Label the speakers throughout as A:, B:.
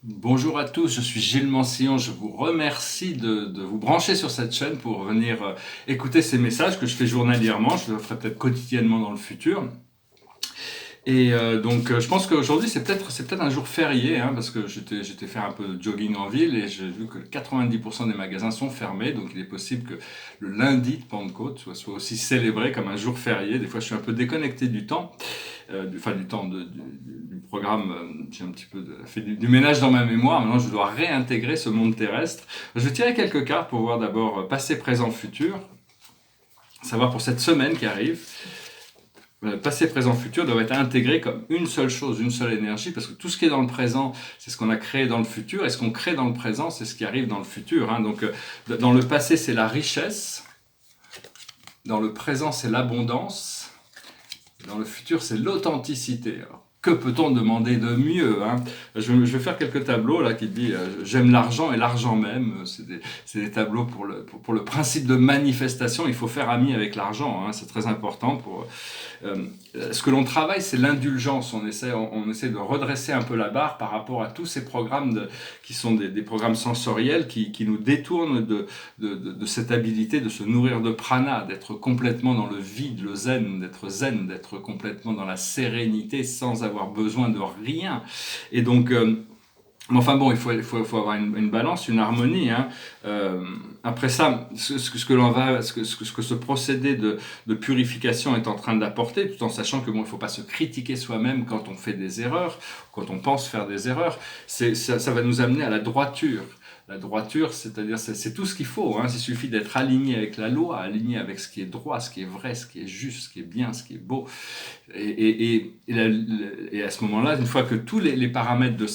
A: Bonjour à tous, je suis Gilles Mancillon. Je vous remercie de vous brancher sur cette chaîne pour venir écouter ces messages que je fais journalièrement. Je le ferai peut-être quotidiennement dans le futur. Je pense qu'aujourd'hui c'est peut-être un jour férié, hein, parce que j'étais faire un peu de jogging en ville et j'ai vu que 90% des magasins sont fermés, donc il est possible que le lundi de Pentecôte soit aussi célébré comme un jour férié. Des fois je suis un peu déconnecté du temps, du temps du programme. J'ai un petit peu fait du ménage dans ma mémoire. Maintenant je dois réintégrer ce monde terrestre. Je vais tirer quelques cartes pour voir d'abord passé, présent, futur, savoir pour cette semaine qui arrive. Passé, présent, futur doivent être intégrés comme une seule chose, une seule énergie, parce que tout ce qui est dans le présent, c'est ce qu'on a créé dans le futur, et ce qu'on crée dans le présent, c'est ce qui arrive dans le futur. Hein. Dans le passé, c'est la richesse, dans le présent, c'est l'abondance, dans le futur, c'est l'authenticité. Alors, que peut-on demander de mieux, hein? Je vais faire quelques tableaux là qui dit j'aime l'argent et l'argent même. C'est des tableaux pour le principe de manifestation. Il faut faire ami avec l'argent, hein, c'est très important pour euh, ce que l'on travaille, c'est l'indulgence. On essaie de redresser un peu la barre par rapport à tous ces programmes qui sont des programmes sensoriels qui nous détournent de cette habilité de se nourrir de prana, d'être complètement dans le vide, le zen, d'être complètement dans la sérénité sans avoir besoin de rien. Et donc, mais enfin bon, il faut avoir une balance, une harmonie. Hein. Après ça, ce que ce procédé de purification est en train d'apporter, tout en sachant que bon, il faut pas se critiquer soi-même quand on fait des erreurs, quand on pense faire des erreurs, ça va nous amener à la droiture. La droiture, c'est-à-dire c'est tout ce qu'il faut. Hein. Il suffit d'être aligné avec la loi, aligné avec ce qui est droit, ce qui est vrai, ce qui est juste, ce qui est bien, ce qui est beau. Et à ce moment-là, une fois que tous les paramètres de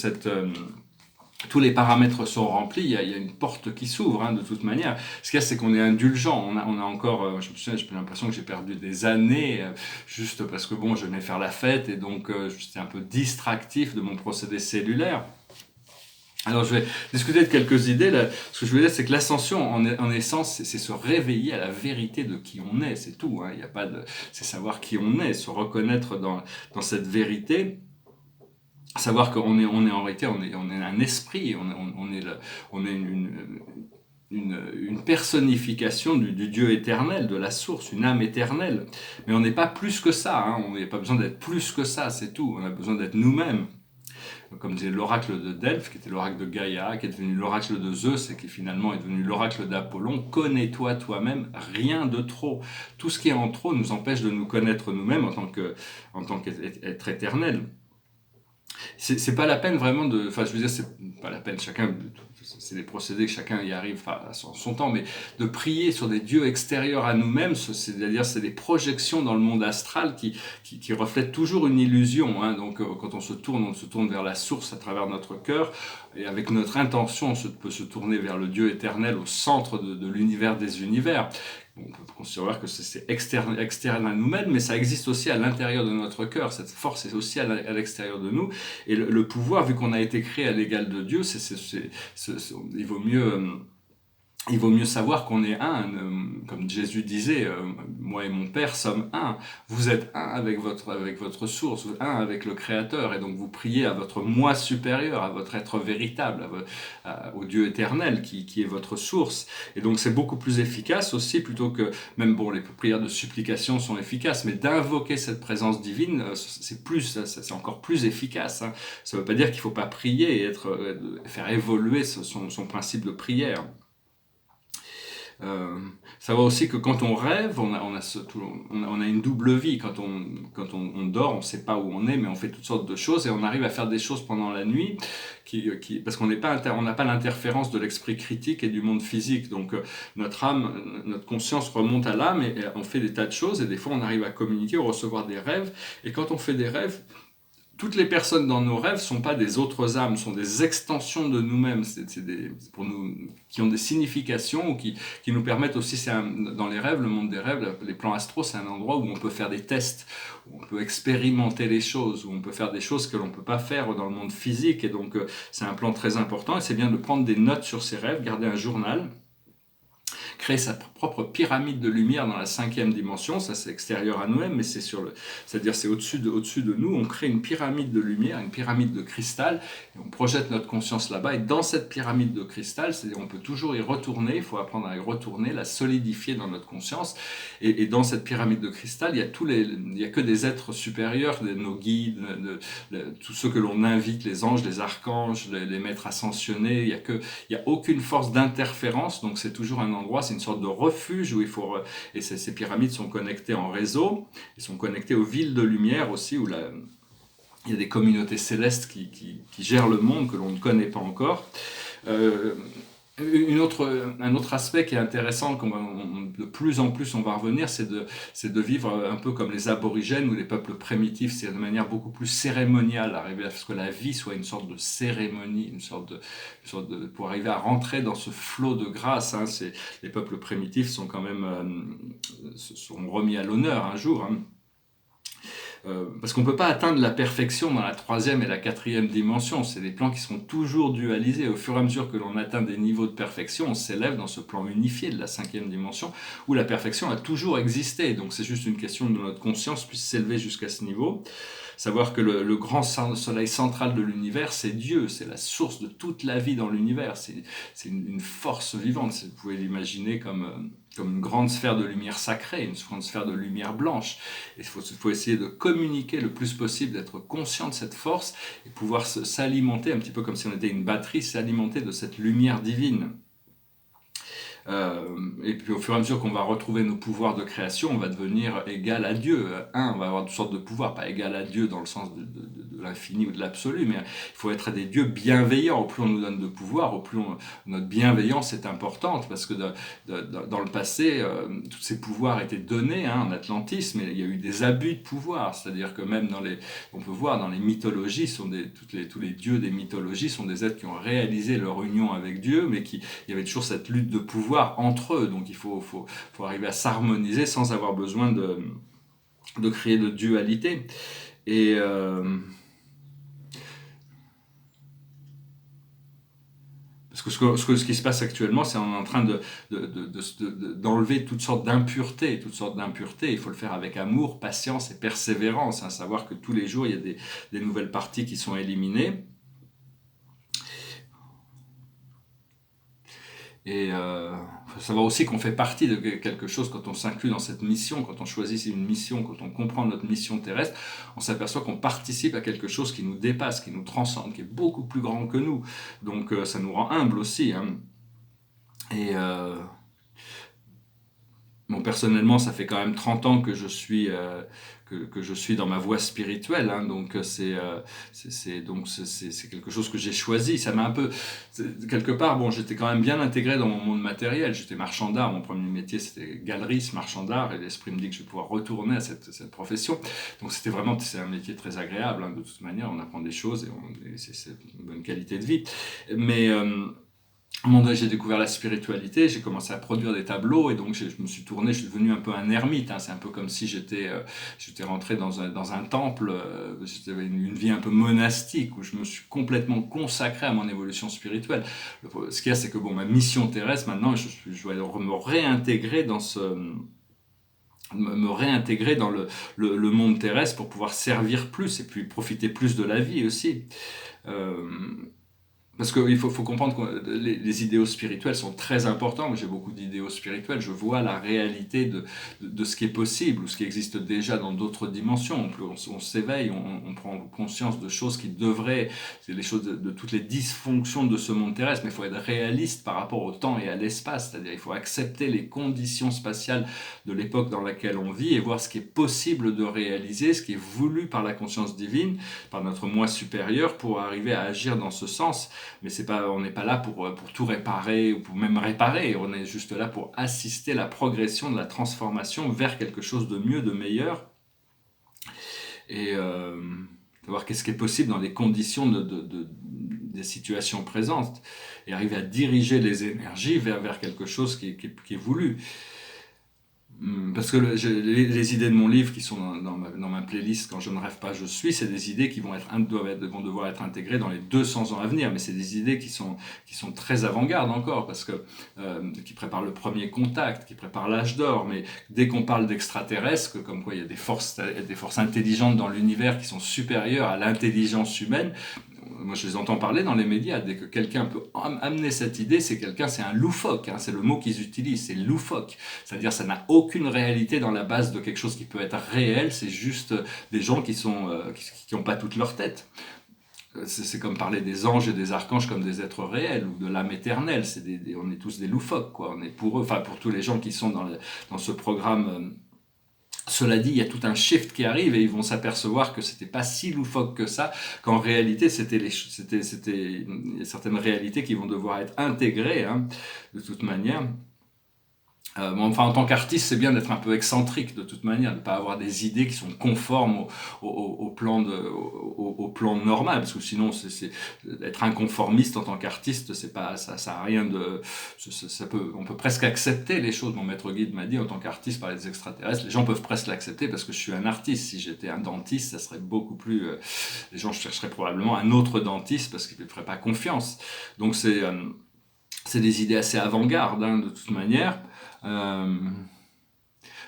A: tous les paramètres sont remplis, il y a une porte qui s'ouvre, hein, de toute manière. Ce qu'il y a, c'est qu'on est indulgent. On a encore, je me souviens, j'ai l'impression que j'ai perdu des années, juste parce que bon, je venais faire la fête, et donc j'étais un peu distractif de mon procédé cellulaire. Alors je vais discuter de quelques idées. Là. Ce que je veux dire, c'est que l'ascension, en essence, c'est se réveiller à la vérité de qui on est, c'est tout. Hein. Il y a pas de, c'est savoir qui on est, se reconnaître dans cette vérité. Savoir qu'on est en réalité, on est un esprit, on est une personnification du Dieu éternel, de la source, une âme éternelle. Mais on n'est pas plus que ça, hein. On n'a pas besoin d'être plus que ça, c'est tout. On a besoin d'être nous-mêmes. Comme disait l'oracle de Delphes, qui était l'oracle de Gaïa, qui est devenu l'oracle de Zeus, et qui finalement est devenu l'oracle d'Apollon. Connais-toi toi-même, rien de trop. Tout ce qui est en trop nous empêche de nous connaître nous-mêmes en tant qu'être éternel. C'est pas la peine vraiment de, enfin je veux dire, c'est pas la peine, c'est des procédés que chacun y arrive à son temps, mais de prier sur des dieux extérieurs à nous-mêmes, c'est-à-dire c'est des projections dans le monde astral qui reflètent toujours une illusion. Hein. Donc quand on se tourne vers la source à travers notre cœur, et avec notre intention, on peut se tourner vers le Dieu éternel au centre de l'univers des univers. On peut considérer que c'est externe à nous-mêmes, mais ça existe aussi à l'intérieur de notre cœur. Cette force est aussi à l'extérieur de nous. Et le pouvoir, vu qu'on a été créé à l'égal de Dieu, il vaut mieux savoir qu'on est un, comme Jésus disait, moi et mon Père sommes un. Vous êtes un avec votre source, un avec le Créateur, et donc vous priez à votre moi supérieur, à votre être véritable, au Dieu éternel qui est votre source. Et donc c'est beaucoup plus efficace aussi, plutôt que, même bon, les prières de supplication sont efficaces, mais d'invoquer cette présence divine, c'est encore plus efficace. Hein. Ça ne veut pas dire qu'il ne faut pas prier et faire évoluer son principe de prière. Savoir aussi que quand on rêve, on a une double vie. Quand on dort, on ne sait pas où on est, mais on fait toutes sortes de choses et on arrive à faire des choses pendant la nuit parce qu'on n'a pas l'interférence de l'esprit critique et du monde physique. Donc notre âme, notre conscience remonte à l'âme et on fait des tas de choses et des fois on arrive à communiquer ou recevoir des rêves. Et quand on fait des rêves, toutes les personnes dans nos rêves ne sont pas des autres âmes, sont des extensions de nous-mêmes, pour nous, qui ont des significations ou qui nous permettent aussi, dans les rêves, le monde des rêves, les plans astraux, c'est un endroit où on peut faire des tests, où on peut expérimenter les choses, où on peut faire des choses que l'on ne peut pas faire dans le monde physique, et donc c'est un plan très important, et c'est bien de prendre des notes sur ces rêves, garder un journal, créer sa propre pyramide de lumière dans la 5e dimension. Ça, c'est extérieur à nous-mêmes, mais c'est-à-dire c'est au-dessus de nous. On crée une pyramide de lumière, une pyramide de cristal, et on projette notre conscience là-bas. Et dans cette pyramide de cristal, c'est-à-dire on peut toujours y retourner. Il faut apprendre à y retourner, la solidifier dans notre conscience. Et dans cette pyramide de cristal, il y a que des êtres supérieurs, nos guides, tous ceux que l'on invite, les anges, les archanges, les maîtres ascensionnés. Il y a aucune force d'interférence, donc c'est toujours un endroit, c'est une sorte de refuge où et ces pyramides sont connectées en réseau, ils sont connectés aux villes de lumière aussi, où il y a des communautés célestes qui gèrent le monde que l'on ne connaît pas encore. Un autre aspect qui est intéressant, de plus en plus on va revenir, c'est de vivre un peu comme les aborigènes ou les peuples primitifs, c'est de manière beaucoup plus cérémoniale, arriver à ce que la vie soit une sorte de cérémonie, pour arriver à rentrer dans ce flot de grâce. Hein. Les peuples primitifs sont quand même sont remis à l'honneur un jour. Hein. Parce qu'on ne peut pas atteindre la perfection dans la 3e et la 4e dimension. C'est des plans qui seront toujours dualisés. Au fur et à mesure que l'on atteint des niveaux de perfection, on s'élève dans ce plan unifié de la 5e dimension, où la perfection a toujours existé. Donc c'est juste une question de notre conscience puisse s'élever jusqu'à ce niveau. Savoir que le grand soleil central de l'univers, c'est Dieu, c'est la source de toute la vie dans l'univers. C'est une force vivante. Vous pouvez l'imaginer comme une grande sphère de lumière sacrée, une grande sphère de lumière blanche. Et il faut essayer de communiquer le plus possible, d'être conscient de cette force et pouvoir s'alimenter, un petit peu comme si on était une batterie, s'alimenter de cette lumière divine. Et puis au fur et à mesure qu'on va retrouver nos pouvoirs de création, on va devenir égal à Dieu. On va avoir toutes sortes de pouvoirs, pas égal à Dieu dans le sens de l'infini ou de l'absolu, mais il faut être des dieux bienveillants. Au plus on nous donne de pouvoir, au plus notre bienveillance est importante, parce que dans le passé, tous ces pouvoirs étaient donnés en Atlantis, mais il y a eu des abus de pouvoir, c'est-à-dire que même on peut voir dans les mythologies, tous les dieux des mythologies sont des êtres qui ont réalisé leur union avec Dieu, mais il y avait toujours cette lutte de pouvoir entre eux, donc il faut arriver à s'harmoniser sans avoir besoin de créer de dualité. Et parce que ce qui se passe actuellement, c'est qu'on est en train d'enlever toutes sortes d'impuretés. Il faut le faire avec amour, patience et persévérance. Savoir que tous les jours, il y a des nouvelles parties qui sont éliminées. Et faut savoir aussi qu'on fait partie de quelque chose quand on s'inclut dans cette mission, quand on choisit une mission, quand on comprend notre mission terrestre, on s'aperçoit qu'on participe à quelque chose qui nous dépasse, qui nous transcende, qui est beaucoup plus grand que nous. Donc ça nous rend humbles aussi. Et bon, personnellement, ça fait quand même 30 ans que je suis dans ma voie spirituelle, donc c'est quelque chose que j'ai choisi. Ça m'a un peu, quelque part, bon, j'étais quand même bien intégré dans mon monde matériel. J'étais marchand d'art, mon premier métier c'était galeriste, marchand d'art, et l'esprit me dit que je vais pouvoir retourner à cette profession. Donc c'est un métier très agréable, de toute manière, on apprend des choses et c'est une bonne qualité de vie. Mais à un moment donné, j'ai découvert la spiritualité, j'ai commencé à produire des tableaux, et donc je me suis tourné, je suis devenu un peu un ermite. C'est un peu comme si j'étais rentré dans un temple, j'avais une vie un peu monastique, où je me suis complètement consacré à mon évolution spirituelle. Ce qu'il y a, c'est que ma mission terrestre, maintenant, je dois me réintégrer dans le monde terrestre pour pouvoir servir plus et puis profiter plus de la vie aussi. Parce qu'il faut comprendre que les idéaux spirituels sont très importants. Moi, j'ai beaucoup d'idéaux spirituels. Je vois la réalité de ce qui est possible ou ce qui existe déjà dans d'autres dimensions. On s'éveille, on prend conscience de choses qui devraient... C'est les choses de toutes les dysfonctions de ce monde terrestre. Mais il faut être réaliste par rapport au temps et à l'espace. C'est-à-dire il faut accepter les conditions spatiales de l'époque dans laquelle on vit et voir ce qui est possible de réaliser, ce qui est voulu par la conscience divine, par notre moi supérieur, pour arriver à agir dans ce sens. Mais on n'est pas là pour tout réparer ou pour même réparer, on est juste là pour assister la progression de la transformation vers quelque chose de mieux, de meilleur, et voir qu'est-ce qui est possible dans les conditions des situations présentes, et arriver à diriger les énergies vers quelque chose qui est voulu. Parce que les idées de mon livre qui sont dans ma playlist quand je ne rêve pas, je suis, c'est des idées qui vont devoir être intégrées dans les 200 ans à venir, mais c'est des idées qui sont très avant-garde encore, parce que qui préparent le premier contact, qui préparent l'âge d'or, mais dès qu'on parle d'extraterrestres, comme quoi il y a des forces intelligentes dans l'univers qui sont supérieures à l'intelligence humaine, moi je les entends parler dans les médias, dès que quelqu'un peut amener cette idée, c'est un loufoque, hein, c'est le mot qu'ils utilisent, c'est loufoque. C'est-à-dire ça n'a aucune réalité dans la base de quelque chose qui peut être réel, c'est juste des gens qui ont pas toute leur tête. C'est comme parler des anges et des archanges comme des êtres réels ou de l'âme éternelle. On est tous des loufoques, quoi. On est pour eux, enfin pour tous les gens qui sont dans ce programme. Cela dit, il y a tout un shift qui arrive et ils vont s'apercevoir que c'était pas si loufoque que ça, qu'en réalité il y a certaines réalités qui vont devoir être intégrées, hein, de toute manière. Bon, enfin, en tant qu'artiste, c'est bien d'être un peu excentrique de toute manière, de ne pas avoir des idées qui sont conformes au plan normal, parce que sinon, être inconformiste en tant qu'artiste, c'est pas, ça a rien de, on peut presque accepter les choses. Mon maître guide m'a dit, en tant qu'artiste par les extraterrestres, les gens peuvent presque l'accepter parce que je suis un artiste. Si j'étais un dentiste, ça serait beaucoup plus, les gens chercheraient probablement un autre dentiste parce qu'ils ne me feraient pas confiance. Donc c'est des idées assez avant-garde, hein, de toute manière.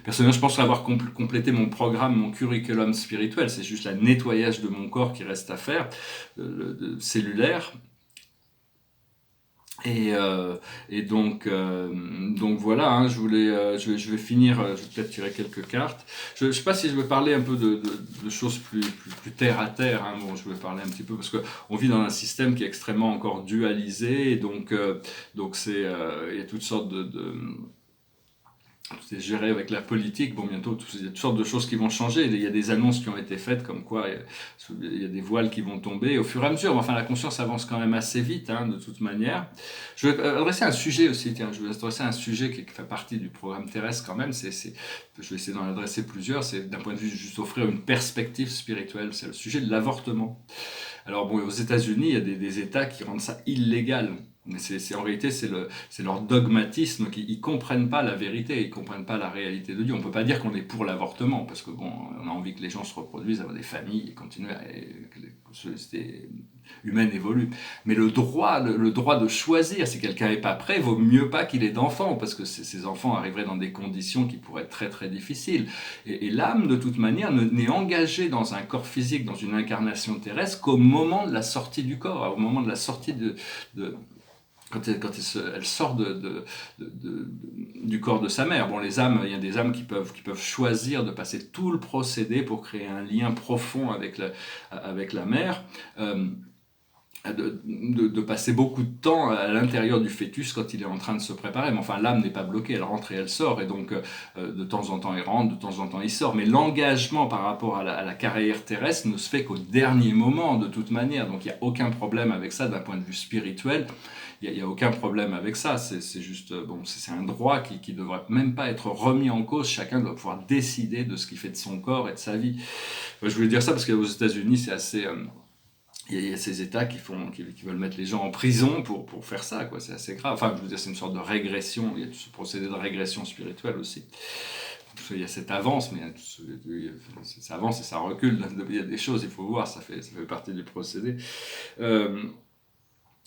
A: Personnellement, je pense avoir complété mon programme, mon curriculum spirituel. C'est juste le nettoyage de mon corps qui reste à faire, cellulaire. Et donc voilà, hein, je vais finir, je vais peut-être tirer quelques cartes. Je ne sais pas si je vais parler un peu de choses plus terre à terre. Hein. Bon, je vais parler un petit peu parce qu'on vit dans un système qui est extrêmement encore dualisé, et donc il y a toutes sortes c'est géré avec la politique. Bon, bientôt, il y a toutes sortes de choses qui vont changer. Il y a des annonces qui ont été faites comme quoi il y a des voiles qui vont tomber au fur et à mesure. Enfin, la conscience avance quand même assez vite, hein, de toute manière. Je vais adresser un sujet aussi. Tiens, je vais adresser un sujet qui fait partie du programme terrestre quand même. Je vais essayer d'en adresser plusieurs. C'est d'un point de vue juste offrir une perspective spirituelle. C'est le sujet de l'avortement. Alors bon, aux États-Unis, il y a des États qui rendent ça illégal. Mais en réalité, c'est leur dogmatisme ils comprennent pas la vérité, ils comprennent pas la réalité de Dieu. On peut pas dire qu'on est pour l'avortement, parce que bon, on a envie que les gens se reproduisent, avoir des familles, et continuer que les sociétés humaines évoluent. Mais le droit de choisir, si quelqu'un est pas prêt, vaut mieux pas qu'il ait d'enfants, parce que ces enfants arriveraient dans des conditions qui pourraient être très très difficiles. Et l'âme, de toute manière, n'est engagée dans un corps physique, dans une incarnation terrestre, qu'au moment de la sortie du corps, au moment de la sortie quand elle sort du corps de sa mère. Bon, il y a des âmes qui peuvent choisir de passer tout le procédé pour créer un lien profond avec la mère. De passer beaucoup de temps à l'intérieur du fœtus quand il est en train de se préparer. Mais enfin, l'âme n'est pas bloquée, elle rentre et elle sort, et donc de temps en temps il rentre, de temps en temps il sort. Mais l'engagement par rapport à la carrière terrestre ne se fait qu'au dernier moment, de toute manière. Donc il n'y a aucun problème avec ça d'un point de vue spirituel. Il n'y a aucun problème avec ça. C'est juste, bon, c'est un droit qui ne devrait même pas être remis en cause. Chacun doit pouvoir décider de ce qu'il fait de son corps et de sa vie. Je voulais dire ça parce qu'aux États-Unis, c'est assez... il y a ces États qui veulent mettre les gens en prison pour faire ça, quoi. C'est assez grave. Enfin, je veux dire, c'est une sorte de régression. Il y a tout ce procédé de régression spirituelle aussi. Il y a cette avance, mais ça avance et ça recule. Il y a des choses, il faut voir, ça fait partie du procédé.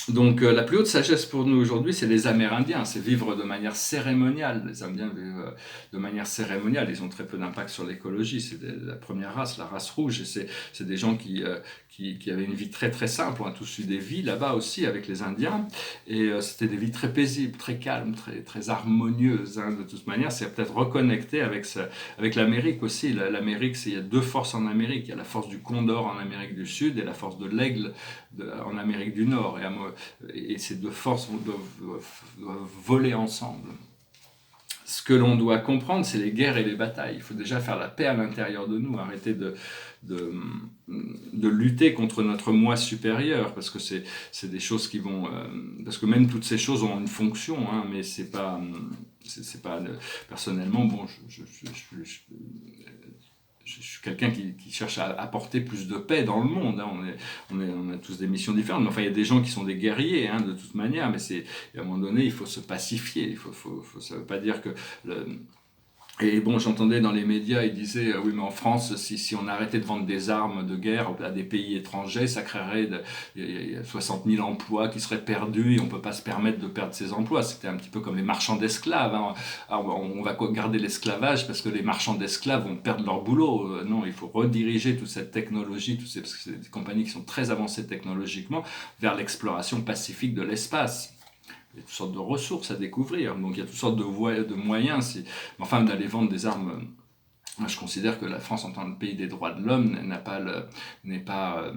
A: Donc la plus haute sagesse pour nous aujourd'hui, c'est les Amérindiens, c'est vivre de manière cérémoniale. Les Indiens vivent de manière cérémoniale, ils ont très peu d'impact sur l'écologie, c'est la première race, la race rouge, et c'est des gens qui avaient une vie très très simple. On a tous eu des vies là-bas aussi avec les Indiens, et c'était des vies très paisibles, très calmes, très, très harmonieuses, hein, de toute manière. C'est peut-être reconnecté avec l'Amérique aussi. L'Amérique, il y a deux forces en Amérique, il y a la force du condor en Amérique du Sud et la force de l'aigle en Amérique du Nord. Et ces deux forces doivent voler ensemble. Ce que l'on doit comprendre, c'est les guerres et les batailles. Il faut déjà faire la paix à l'intérieur de nous, arrêter de lutter contre notre moi supérieur, parce que c'est des choses qui vont... parce que même toutes ces choses ont une fonction, hein, mais c'est pas personnellement, bon, je suis quelqu'un qui cherche à apporter plus de paix dans le monde, hein. On a tous des missions différentes, mais enfin il y a des gens qui sont des guerriers, hein, de toute manière, mais à un moment donné il faut se pacifier, ça veut pas dire que Et bon, j'entendais dans les médias, ils disaient, oui, mais en France, si on arrêtait de vendre des armes de guerre à des pays étrangers, ça créerait il y a 60 000 emplois qui seraient perdus et on peut pas se permettre de perdre ces emplois. C'était un petit peu comme les marchands d'esclaves, hein. Alors, on va garder l'esclavage parce que les marchands d'esclaves vont perdre leur boulot. Non, il faut rediriger toute cette technologie, parce que c'est des compagnies qui sont très avancées technologiquement, vers l'exploration pacifique de l'espace. Il y a toutes sortes de ressources à découvrir, donc il y a toutes sortes de moyens. Enfin, d'aller vendre des armes. Moi, je considère que la France, en tant que pays des droits de l'homme, n'est pas,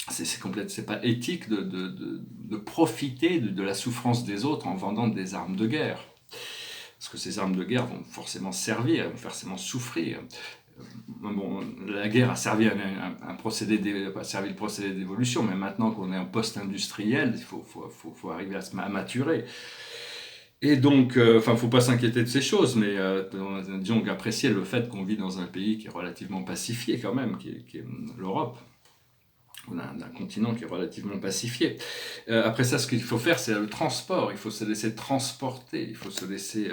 A: c'est pas éthique de profiter de la souffrance des autres en vendant des armes de guerre. Parce que ces armes de guerre vont forcément servir, vont forcément souffrir. Bon, la guerre a servi a servi le procédé d'évolution, mais maintenant qu'on est en post-industriel, il faut arriver à maturer. Et donc, faut pas s'inquiéter de ces choses, mais disons qu'apprécier le fait qu'on vit dans un pays qui est relativement pacifié quand même, qui est l'Europe, d'un continent qui est relativement pacifié. Après ça, ce qu'il faut faire, c'est le transport. Il faut se laisser transporter, il faut se laisser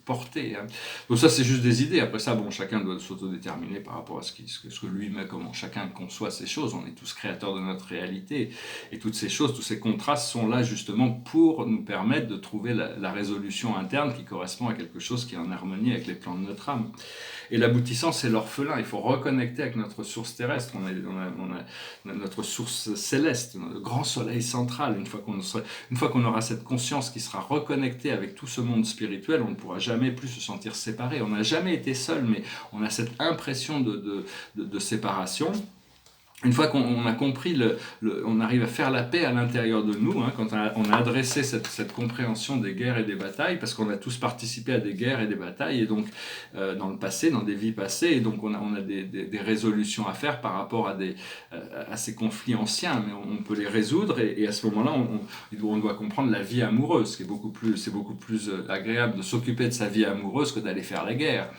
A: porter, hein. Donc ça, c'est juste des idées. Après ça, bon, chacun doit s'autodéterminer par rapport à ce que lui-même, comment chacun conçoit ces choses. On est tous créateurs de notre réalité. Et toutes ces choses, tous ces contrastes sont là justement pour nous permettre de trouver la résolution interne qui correspond à quelque chose qui est en harmonie avec les plans de notre âme. Et l'aboutissant, c'est l'orphelin. Il faut reconnecter avec notre source terrestre. On a notre source céleste, le grand soleil central. Une fois qu'on aura cette conscience qui sera reconnectée avec tout ce monde spirituel, on ne pourra jamais plus se sentir séparé. On n'a jamais été seul, mais on a cette impression de séparation. Une fois qu'on a compris, on arrive à faire la paix à l'intérieur de nous, hein, quand on a adressé cette compréhension des guerres et des batailles, parce qu'on a tous participé à des guerres et des batailles, et donc dans le passé, dans des vies passées, et donc on a des résolutions à faire par rapport à ces conflits anciens, mais on peut les résoudre, et à ce moment-là, on doit comprendre la vie amoureuse, c'est beaucoup plus agréable de s'occuper de sa vie amoureuse que d'aller faire la guerre.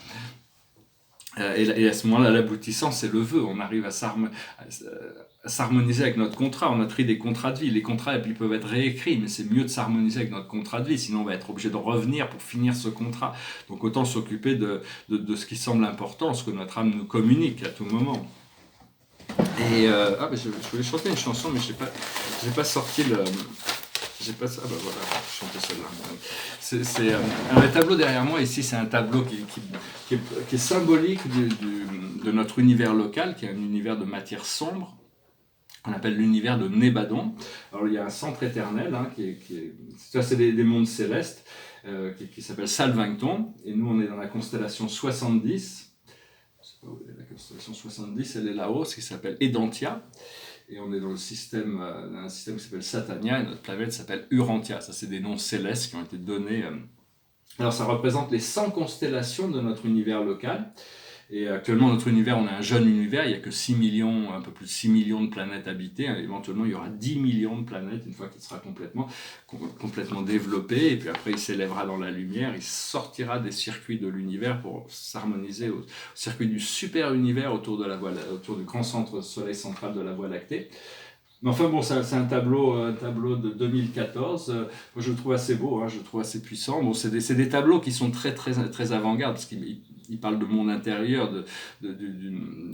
A: Et à ce moment-là, l'aboutissant, c'est le vœu. On arrive à s'harmoniser avec notre contrat. On a pris des contrats de vie. Les contrats, ils peuvent être réécrits, mais c'est mieux de s'harmoniser avec notre contrat de vie. Sinon, on va être obligé de revenir pour finir ce contrat. Donc, autant s'occuper de ce qui semble important, ce que notre âme nous communique à tout moment. Et je voulais chanter une chanson, mais j'ai pas sorti le. J'ai pas ça, voilà, je chantais celle-là. C'est un tableau derrière moi ici, c'est un tableau qui est symbolique de notre univers local, qui est un univers de matière sombre, qu'on appelle l'univers de Nébadon. Alors il y a un centre éternel, hein, ça c'est des mondes célestes, qui s'appelle Salvington, et nous on est dans la constellation 70. Je sais pas où est la constellation 70, elle est là-haut, ce qui s'appelle Edantia. Et on est dans un système qui s'appelle Satania, et notre planète s'appelle Urantia. Ça, c'est des noms célestes qui ont été donnés. Alors, ça représente les 100 constellations de notre univers local. Et actuellement, notre univers, on a un jeune univers, il n'y a que 6 millions, un peu plus de 6 millions de planètes habitées. Éventuellement, il y aura 10 millions de planètes une fois qu'il sera complètement développé. Et puis après, il s'élèvera dans la lumière, il sortira des circuits de l'univers pour s'harmoniser au circuit du super-univers autour du grand centre soleil central de la Voie lactée. Mais enfin bon, c'est un tableau de 2014. Moi, je le trouve assez beau, hein, je le trouve assez puissant. Bon, c'est des tableaux qui sont très, très, très avant-garde, parce qu'il parle de monde intérieur,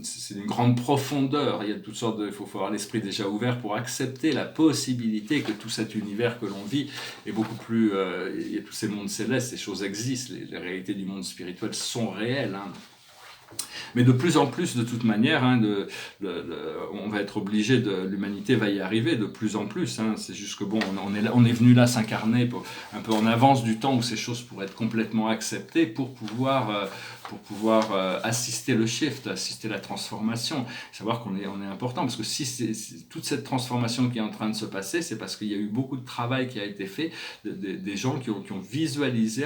A: c'est d'une grande profondeur. Il y a toutes sortes il faut avoir l'esprit déjà ouvert pour accepter la possibilité que tout cet univers que l'on vit est beaucoup plus. Il y a tous ces mondes célestes, ces choses existent, les réalités du monde spirituel sont réelles, hein. Mais de plus en plus, de toute manière, hein, on va être obligé, l'humanité va y arriver de plus en plus, hein. C'est juste que bon, on est venu là s'incarner un peu en avance du temps où ces choses pourraient être complètement acceptées pour pouvoir assister le shift, assister la transformation. Savoir qu'on est important, parce que si toute cette transformation qui est en train de se passer, c'est parce qu'il y a eu beaucoup de travail qui a été fait, des gens qui ont visualisé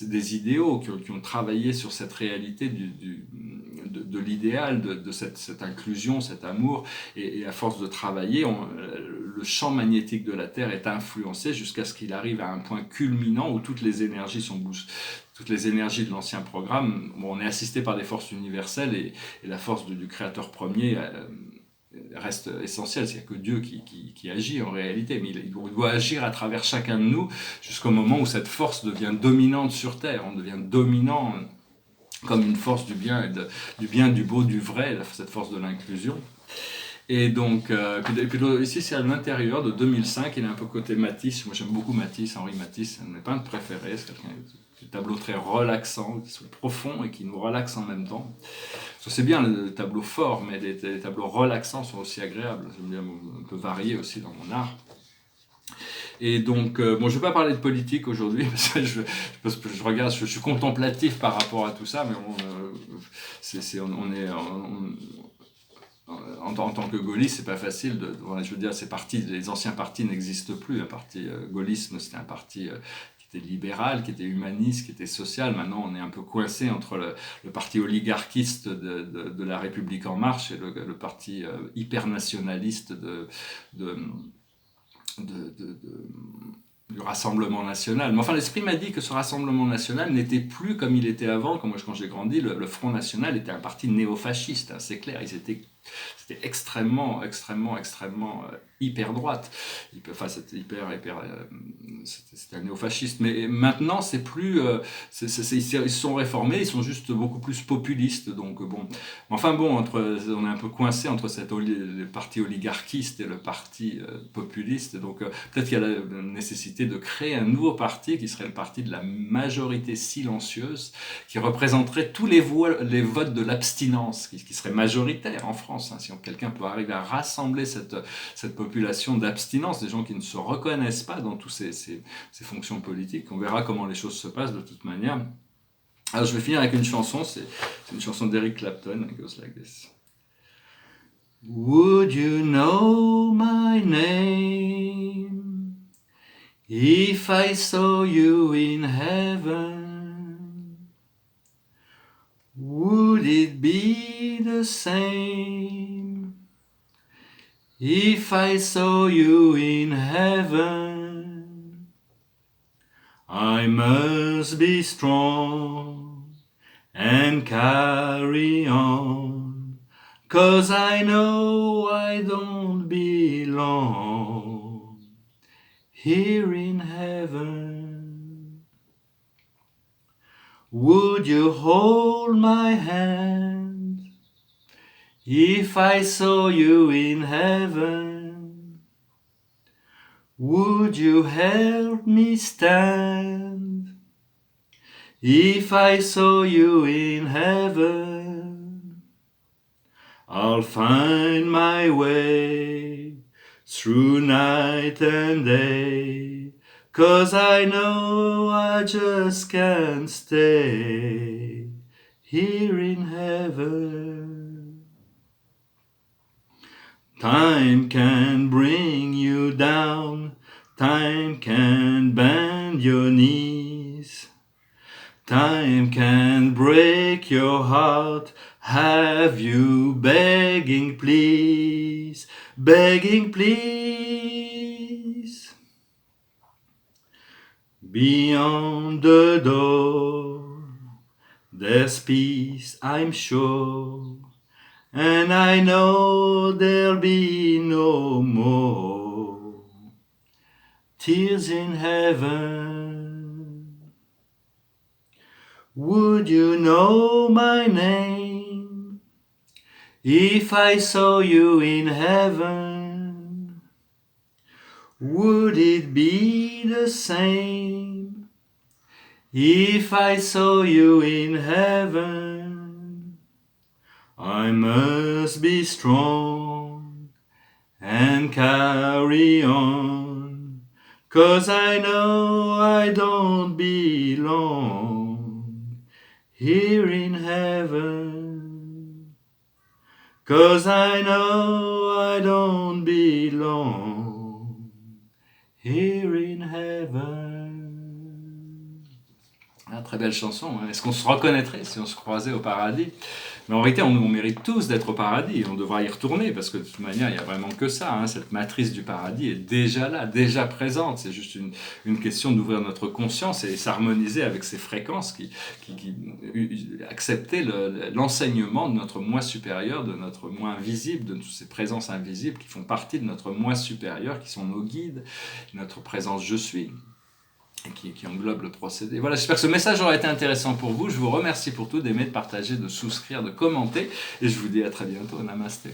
A: des idéaux, qui ont travaillé sur cette réalité de l'idéal, de cette inclusion, cet amour, et à force de travailler, le champ magnétique de la Terre est influencé jusqu'à ce qu'il arrive à un point culminant où toutes les énergies toutes les énergies de l'ancien programme. Bon, on est assisté par des forces universelles, et la force du Créateur premier reste essentiel. Il n'y a que Dieu qui agit en réalité, mais il doit agir à travers chacun de nous jusqu'au moment où cette force devient dominante sur Terre. On devient dominant comme une force du bien, du beau, du vrai, cette force de l'inclusion. Et donc, ici c'est à l'intérieur de 2005, il est un peu côté Matisse. Moi j'aime beaucoup Matisse, Henri Matisse, c'est un de mes peintres préférés. C'est quelqu'un des tableaux très relaxants, qui sont profonds et qui nous relaxent en même temps. C'est bien le tableau fort, mais les tableaux relaxants sont aussi agréables. J'aime bien un peu varier aussi dans mon art. Et donc, bon, je ne vais pas parler de politique aujourd'hui, parce que je regarde, je suis contemplatif par rapport à tout ça, mais bon, en tant que gaulliste, c'est pas facile. Je veux dire, les anciens partis n'existent plus. Un parti gaullisme, c'était un parti qui était libéral, qui était humaniste, qui était social. Maintenant, on est un peu coincé entre le parti oligarchiste de la République en marche et le parti hyper nationaliste du Rassemblement national. Mais enfin, l'esprit m'a dit que ce Rassemblement national n'était plus comme il était avant. Quand j'ai grandi, le Front national était un parti néofasciste, hein, c'est clair. C'était extrêmement hyper droite. Enfin, c'était c'était un néofasciste. Mais maintenant, c'est plus. Ils se sont réformés, ils sont juste beaucoup plus populistes. Donc, bon. Enfin, bon, on est un peu coincé entre le parti oligarchiste et le parti populiste. Donc, peut-être qu'il y a la nécessité de créer un nouveau parti qui serait le parti de la majorité silencieuse, qui représenterait tous les votes de l'abstinence, qui serait majoritaire en France. Si quelqu'un peut arriver à rassembler cette population d'abstinence, des gens qui ne se reconnaissent pas dans toutes ces fonctions politiques, on verra comment les choses se passent de toute manière. Alors je vais finir avec une chanson, c'est une chanson d'Eric Clapton, it goes like this. Would you know my name if I saw you in heaven? Would it be the same if I saw you in heaven? I must be strong and carry on, 'cause I know I don't belong here in heaven. Would you hold my hand if I saw you in heaven? Would you help me stand if I saw you in heaven? I'll find my way through night and day, 'cause I know I just can't stay here in heaven. Time can bring you down, time can bend your knees, time can break your heart, have you begging please, begging please. Beyond the door, there's peace, I'm sure, and I know there'll be no more tears in heaven. Would you know my name if I saw you in heaven? Would it be the same if I saw you in heaven? I must be strong and carry on, 'cause I know I don't belong here in heaven. 'Cause I know I don't belong here in heaven. Ah, très belle chanson, hein. Est-ce qu'on se reconnaîtrait si on se croisait au paradis? Mais en réalité, on mérite tous d'être au paradis. On devra y retourner parce que de toute manière, il n'y a vraiment que ça, hein. Cette matrice du paradis est déjà là, déjà présente. C'est juste une question d'ouvrir notre conscience et s'harmoniser avec ces fréquences accepter l'enseignement de notre moi supérieur, de notre moi invisible, de toutes ces présences invisibles qui font partie de notre moi supérieur, qui sont nos guides, notre présence je suis, et qui englobe le procédé. Voilà, j'espère que ce message aura été intéressant pour vous. Je vous remercie pour tout, d'aimer, de partager, de souscrire, de commenter, et je vous dis à très bientôt. Namasté.